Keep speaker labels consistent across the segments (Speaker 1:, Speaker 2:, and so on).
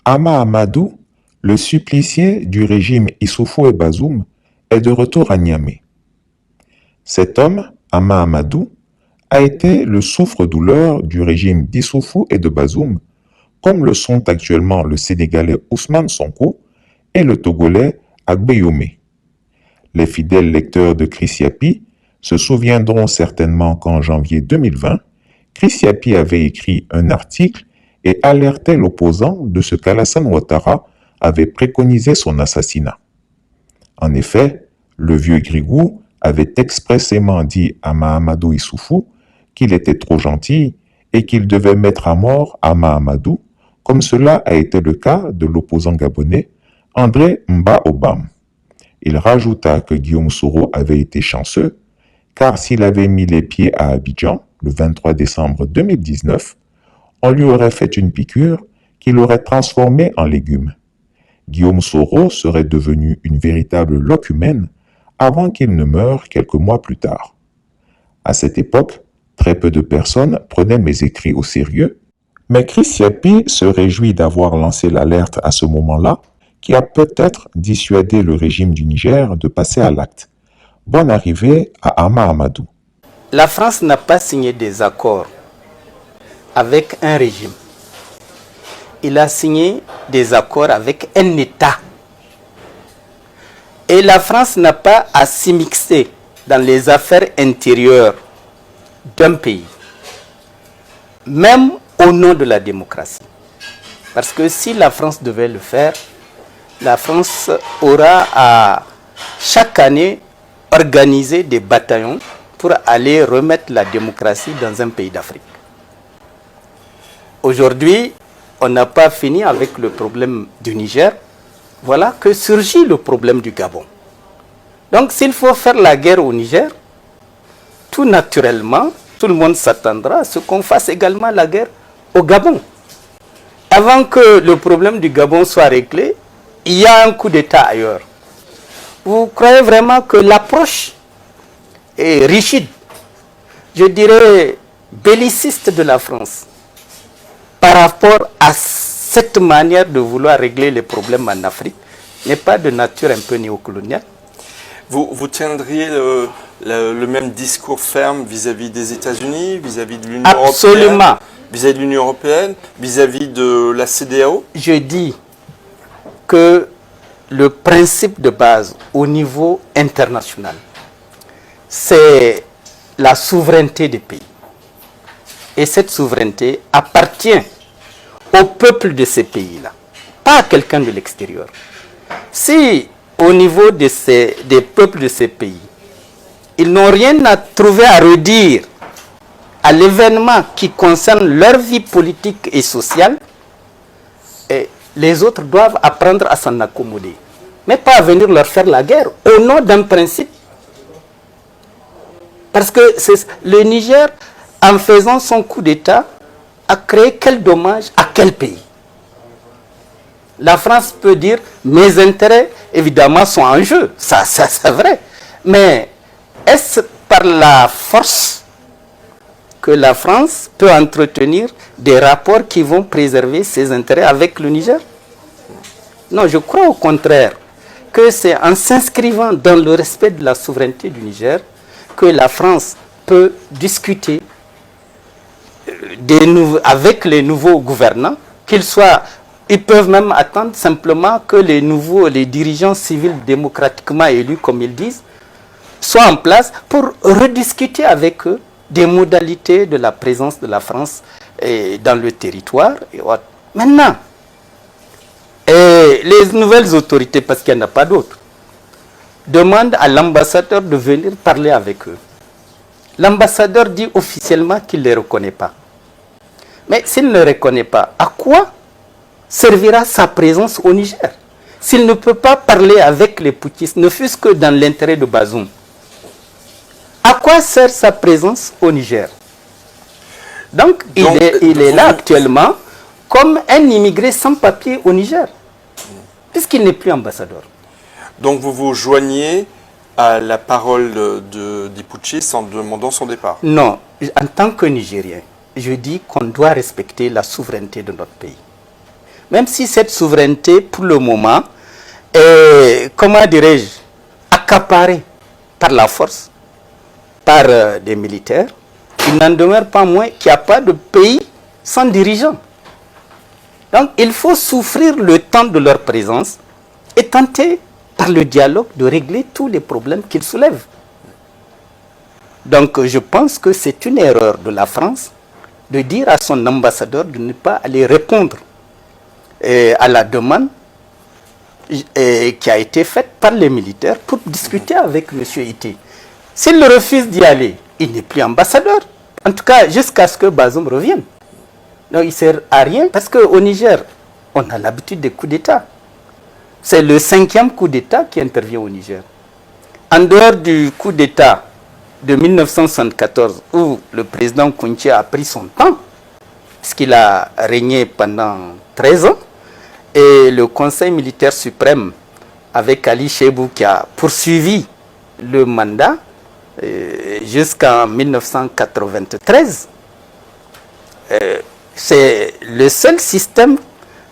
Speaker 1: Hama Amadou, le supplicié du régime Issoufou et Bazoum, est de retour à Niamey. Cet homme, Hama Amadou, a été le souffre-douleur du régime d'Issoufou et de Bazoum, comme le sont actuellement le Sénégalais Ousmane Sonko et le Togolais Agbeyome. Les fidèles lecteurs de Chris Yapi se souviendront certainement qu'en janvier 2020, Chris Yapi avait écrit un article et alertait l'opposant de ce qu'Alassane Ouattara avait préconisé son assassinat. En effet, le vieux Grigou avait expressément dit à Mahamadou Issoufou qu'il était trop gentil et qu'il devait mettre à mort Hama Amadou, comme cela a été le cas de l'opposant gabonais André Mba Obam. Il rajouta que Guillaume Soro avait été chanceux, car s'il avait mis les pieds à Abidjan le 23 décembre 2019, on lui aurait fait une piqûre qui l'aurait transformé en légume. Guillaume Soro serait devenu une véritable locumène avant qu'il ne meure quelques mois plus tard. À cette époque, très peu de personnes prenaient mes écrits au sérieux, mais Chris Yapi se réjouit d'avoir lancé l'alerte à ce moment-là, qui a peut-être dissuadé le régime du Niger de passer à l'acte. Bonne arrivée à Hama Amadou.
Speaker 2: La France n'a pas signé des accords avec un régime. Il a signé des accords avec un État. Et la France n'a pas à s'immiscer dans les affaires intérieures d'un pays, même au nom de la démocratie. Parce que si la France devait le faire, la France aura à chaque année organiser des bataillons pour aller remettre la démocratie dans un pays d'Afrique. Aujourd'hui, on n'a pas fini avec le problème du Niger. Voilà que surgit le problème du Gabon. Donc s'il faut faire la guerre au Niger, tout naturellement, tout le monde s'attendra à ce qu'on fasse également la guerre au Gabon. Avant que le problème du Gabon soit réglé, il y a un coup d'État ailleurs. Vous croyez vraiment que l'approche est rigide, je dirais belliciste de la France, par rapport à cette manière de vouloir régler les problèmes en Afrique, n'est pas de nature un peu néocoloniale?
Speaker 3: Vous tiendriez le même discours ferme vis-à-vis des États-Unis, vis-à-vis de l'Union européenne?
Speaker 2: Absolument.
Speaker 3: Vis-à-vis de l'Union européenne, vis-à-vis de la CEDEAO?
Speaker 2: Je dis que le principe de base au niveau international, c'est la souveraineté des pays. Et cette souveraineté appartient au peuple de ces pays-là, pas à quelqu'un de l'extérieur. Si au niveau des peuples de ces pays, ils n'ont rien à trouver à redire à l'événement qui concerne leur vie politique et sociale, et les autres doivent apprendre à s'en accommoder, mais pas à venir leur faire la guerre au nom d'un principe. Parce que le Niger, en faisant son coup d'État, a créé quel dommage à quel pays? La France peut dire, mes intérêts, évidemment, sont en jeu. Ça c'est vrai. Mais est-ce par la force que la France peut entretenir des rapports qui vont préserver ses intérêts avec le Niger? Non, je crois au contraire que c'est en s'inscrivant dans le respect de la souveraineté du Niger que la France peut discuter avec les nouveaux gouvernants, ils peuvent même attendre simplement que les dirigeants civils démocratiquement élus, comme ils disent, soient en place pour rediscuter avec eux des modalités de la présence de la France dans le territoire. Maintenant, les nouvelles autorités, parce qu'il n'y en a pas d'autres, demandent à l'ambassadeur de venir parler avec eux. L'ambassadeur dit officiellement qu'il ne les reconnaît pas. Mais s'il ne les reconnaît pas, à quoi servira sa présence au Niger? S'il ne peut pas parler avec les putschistes, ne fût-ce que dans l'intérêt de Bazoum, à quoi sert sa présence au Niger? Donc il est là actuellement comme un immigré sans papier au Niger, puisqu'il n'est plus ambassadeur.
Speaker 3: Donc vous vous joignez à la parole des putschistes en demandant son départ?
Speaker 2: Non, en tant que Nigérien, je dis qu'on doit respecter la souveraineté de notre pays. Même si cette souveraineté, pour le moment, est, comment dirais-je, accaparée par la force, par des militaires, il n'en demeure pas moins qu'il n'y a pas de pays sans dirigeants. Donc il faut souffrir le temps de leur présence et tenter par le dialogue de régler tous les problèmes qu'ils soulèvent. Donc je pense que c'est une erreur de la France de dire à son ambassadeur de ne pas aller répondre à la demande qui a été faite par les militaires pour discuter avec M. Ité. S'il refuse d'y aller, il n'est plus ambassadeur. En tout cas, jusqu'à ce que Bazoum revienne. Donc il ne sert à rien parce qu'au Niger, on a l'habitude des coups d'État. C'est le 5e coup d'État qui intervient au Niger. En dehors du coup d'État de 1974, où le président Kounché a pris son temps, puisqu'il a régné pendant 13 ans, et le Conseil militaire suprême, avec Ali Chebou, qui a poursuivi le mandat jusqu'en 1993, c'est le seul système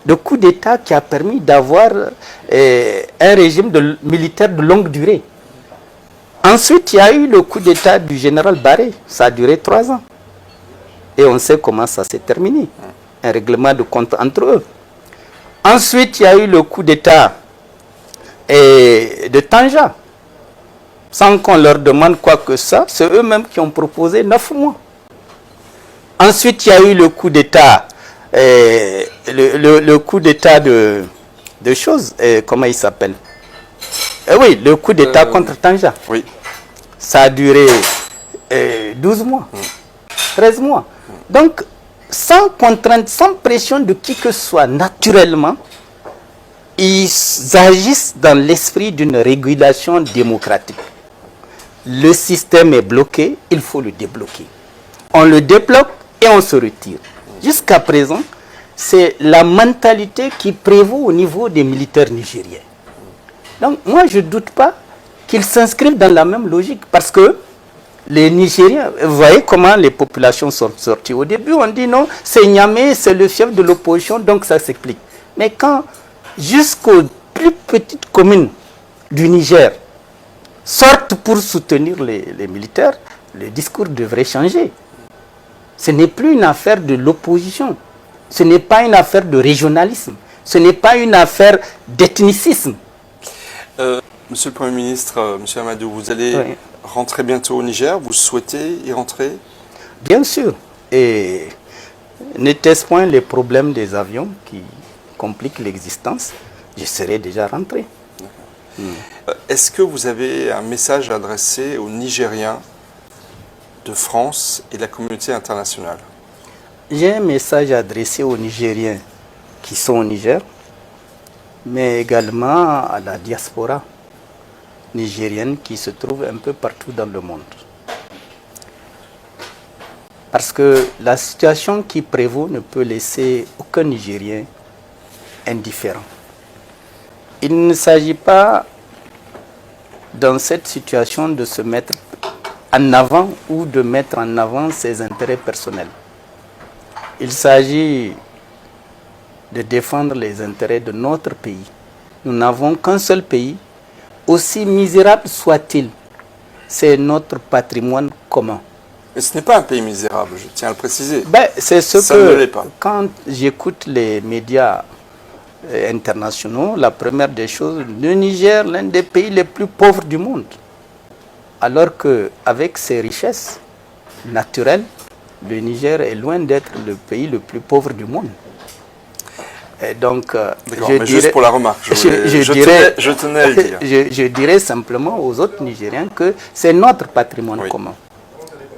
Speaker 2: de coup d'État qui a permis d'avoir un régime militaire de longue durée. Ensuite, il y a eu le coup d'État du général Barré. Ça a duré 3 ans. Et on sait comment ça s'est terminé. Un règlement de compte entre eux. Ensuite, il y a eu le coup d'État de Tanja. Sans qu'on leur demande quoi que ça, c'est eux-mêmes qui ont proposé 9 mois. Ensuite, il y a eu le coup d'État, le coup d'État de choses, comment il s'appelle? Oui, le coup d'État contre Tanja.
Speaker 3: Oui.
Speaker 2: Ça a duré 12 mois, 13 mois. Donc, sans contrainte, sans pression de qui que ce soit, naturellement, ils agissent dans l'esprit d'une régulation démocratique. Le système est bloqué, il faut le débloquer. On le débloque et on se retire. Jusqu'à présent, c'est la mentalité qui prévaut au niveau des militaires nigériens. Donc moi, je ne doute pas qu'ils s'inscrivent dans la même logique parce que les Nigériens, vous voyez comment les populations sont sorties. Au début, on dit non, c'est Niamey, c'est le chef de l'opposition, donc ça s'explique. Mais quand jusqu'aux plus petites communes du Niger sortent pour soutenir les militaires, le discours devrait changer. Ce n'est plus une affaire de l'opposition. Ce n'est pas une affaire de régionalisme. Ce n'est pas une affaire d'ethnicisme.
Speaker 3: Monsieur le Premier ministre, Monsieur Amadou, vous allez rentrer bientôt au Niger. Vous souhaitez y rentrer?
Speaker 2: Bien sûr. Et n'était-ce point les problèmes des avions qui compliquent l'existence, je serais déjà rentré.
Speaker 3: Est-ce que vous avez un message à adresser aux Nigériens de France et de la communauté internationale?
Speaker 2: J'ai un message à adresser aux Nigériens qui sont au Niger, mais également à la diaspora nigérienne qui se trouve un peu partout dans le monde. Parce que la situation qui prévaut ne peut laisser aucun Nigérien indifférent. Il ne s'agit pas dans cette situation de se mettre en avant ou de mettre en avant ses intérêts personnels. Il s'agit de défendre les intérêts de notre pays. Nous n'avons qu'un seul pays, aussi misérable soit-il. C'est notre patrimoine commun.
Speaker 3: Mais ce n'est pas un pays misérable, je tiens à le préciser.
Speaker 2: C'est ce
Speaker 3: ça
Speaker 2: que,
Speaker 3: ne l'est pas.
Speaker 2: Quand j'écoute les médias internationaux, la première des choses, le Niger, l'un des pays les plus pauvres du monde. Alors qu'avec ses richesses naturelles, le Niger est loin d'être le pays le plus pauvre du monde. Et donc,
Speaker 3: juste pour la remarque, je tenais à le dire.
Speaker 2: Je dirais simplement aux autres Nigériens que c'est notre patrimoine commun.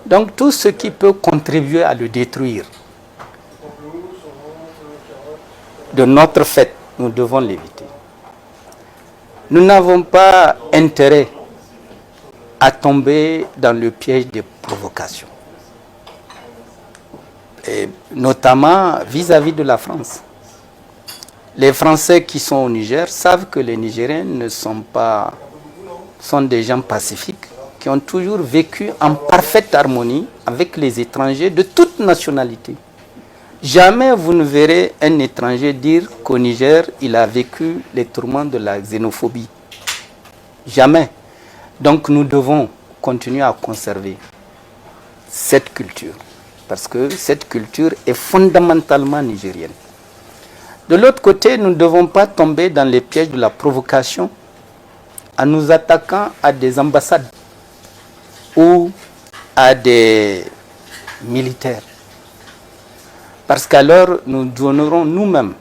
Speaker 2: Donc tout ce qui peut contribuer à le détruire, de notre fait, nous devons l'éviter. Nous n'avons pas intérêt à tomber dans le piège des provocations. Et notamment vis-à-vis de la France. Les Français qui sont au Niger savent que les Nigériens sont des gens pacifiques, qui ont toujours vécu en parfaite harmonie avec les étrangers de toute nationalité. Jamais vous ne verrez un étranger dire qu'au Niger, il a vécu les tourments de la xénophobie. Jamais. Donc nous devons continuer à conserver cette culture, parce que cette culture est fondamentalement nigérienne. De l'autre côté, nous ne devons pas tomber dans les pièges de la provocation en nous attaquant à des ambassades ou à des militaires. Parce qu'alors, nous donnerons nous-mêmes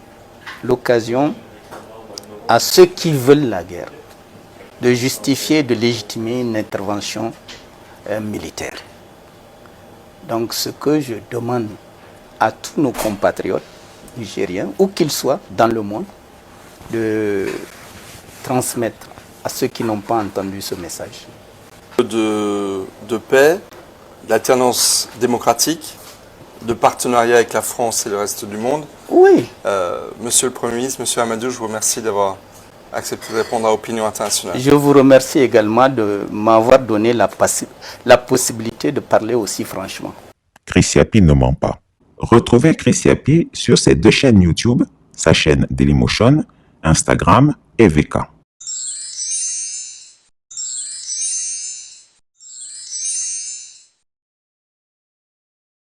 Speaker 2: l'occasion à ceux qui veulent la guerre de justifier, de légitimer une intervention militaire. Donc ce que je demande à tous nos compatriotes nigériens, où qu'ils soient dans le monde, de transmettre à ceux qui n'ont pas entendu ce message.
Speaker 3: De paix, d'alternance démocratique, de partenariat avec la France et le reste du monde.
Speaker 2: Oui.
Speaker 3: Monsieur le Premier ministre, Monsieur Amadou, je vous remercie d'avoir accepté de répondre à Opinion Internationale.
Speaker 2: Je vous remercie également de m'avoir donné la possibilité de parler aussi franchement.
Speaker 1: Chris Yapi ne ment pas. Retrouvez Chris Yapi sur ses 2 chaînes YouTube, sa chaîne Dailymotion, Instagram et VK.